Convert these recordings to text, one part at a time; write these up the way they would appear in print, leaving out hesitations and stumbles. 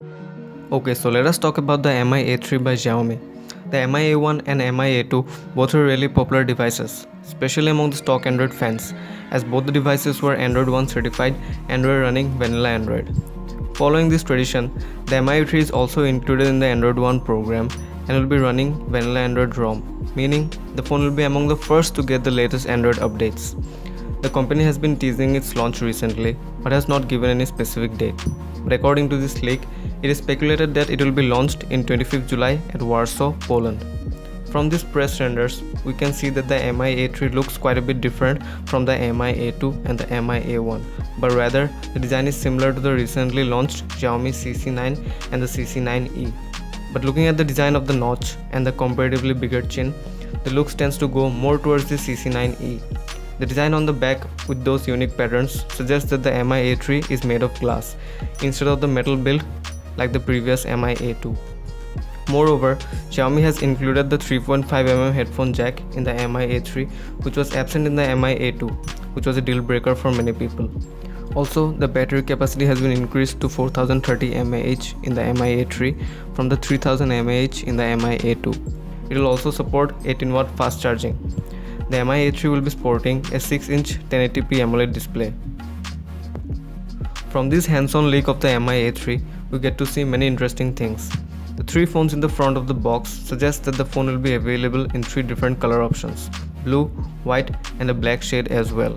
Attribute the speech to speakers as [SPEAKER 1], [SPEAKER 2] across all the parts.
[SPEAKER 1] Okay, so let us talk about the Mi A3 by Xiaomi. The Mi A1 and Mi A2 both are really popular devices, especially among the stock Android fans, as both the devices were Android 1 certified and were running vanilla Android. Following this tradition, the Mi A3 is also included in the Android 1 program and will be running vanilla Android ROM, meaning the phone will be among the first to get the latest Android updates. The company has been teasing its launch recently, but has not given any specific date. But according to this leak, it is speculated that it will be launched in 25th July at Warsaw, Poland. From these press renders, we can see that the Mi A3 looks quite a bit different from the Mi A2 and the Mi A1, but rather the design is similar to the recently launched Xiaomi CC9 and the CC9e. But looking at the design of the notch and the comparatively bigger chin, the looks tends to go more towards the CC9e. The design on the back with those unique patterns suggests that the Mi A3 is made of glass instead of the metal build like the previous Mi A2. Moreover, Xiaomi has included the 3.5mm headphone jack in the Mi A3, which was absent in the Mi A2, which was a deal breaker for many people. Also, the battery capacity has been increased to 4030 mAh in the Mi A3 from the 3000 mAh in the Mi A2. It will also support 18W fast charging. The Mi A3 will be sporting a 6-inch 1080p AMOLED display. From this hands-on leak of the Mi A3, we get to see many interesting things. The three phones in the front of the box suggest that the phone will be available in three different color options: blue, white, and a black shade as well.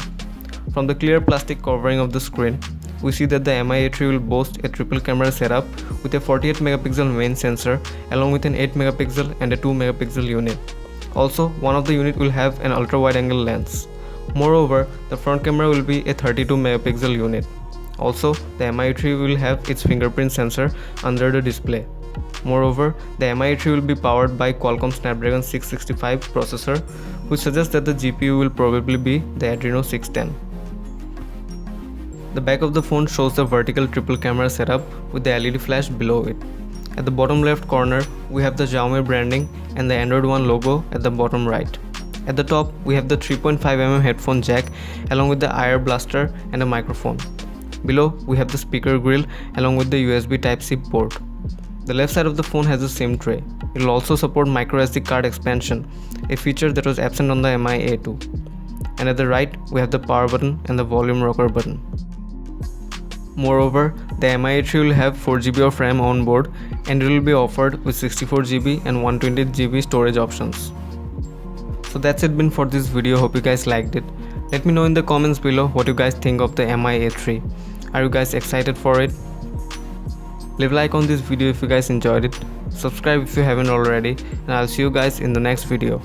[SPEAKER 1] From the clear plastic covering of the screen, we see that the Mi A3 will boast a triple camera setup with a 48MP main sensor along with an 8MP and a 2MP unit. Also, one of the unit will have an ultra-wide-angle lens. Moreover, the front camera will be a 32MP unit. Also, the Mi A3 will have its fingerprint sensor under the display. Moreover, the Mi A3 will be powered by Qualcomm Snapdragon 665 processor, which suggests that the GPU will probably be the Adreno 610. The back of the phone shows the vertical triple camera setup with the LED flash below it. At the bottom left corner, we have the Xiaomi branding and the Android One logo at the bottom right. At the top, we have the 3.5mm headphone jack along with the IR blaster and a microphone. Below, we have the speaker grill along with the USB Type-C port. The left side of the phone has a SIM tray. It will also support microSD card expansion, a feature that was absent on the Mi A2. And at the right, we have the power button and the volume rocker button. Moreover, the Mi A3 will have 4GB of RAM on board and it will be offered with 64GB and 128GB storage options. So that's it been for this video. Hope you guys liked it. Let me know in the comments below what you guys think of the Mi A3. Are you guys excited for it? Leave a like on this video if you guys enjoyed it. Subscribe if you haven't already, and I'll see you guys in the next video.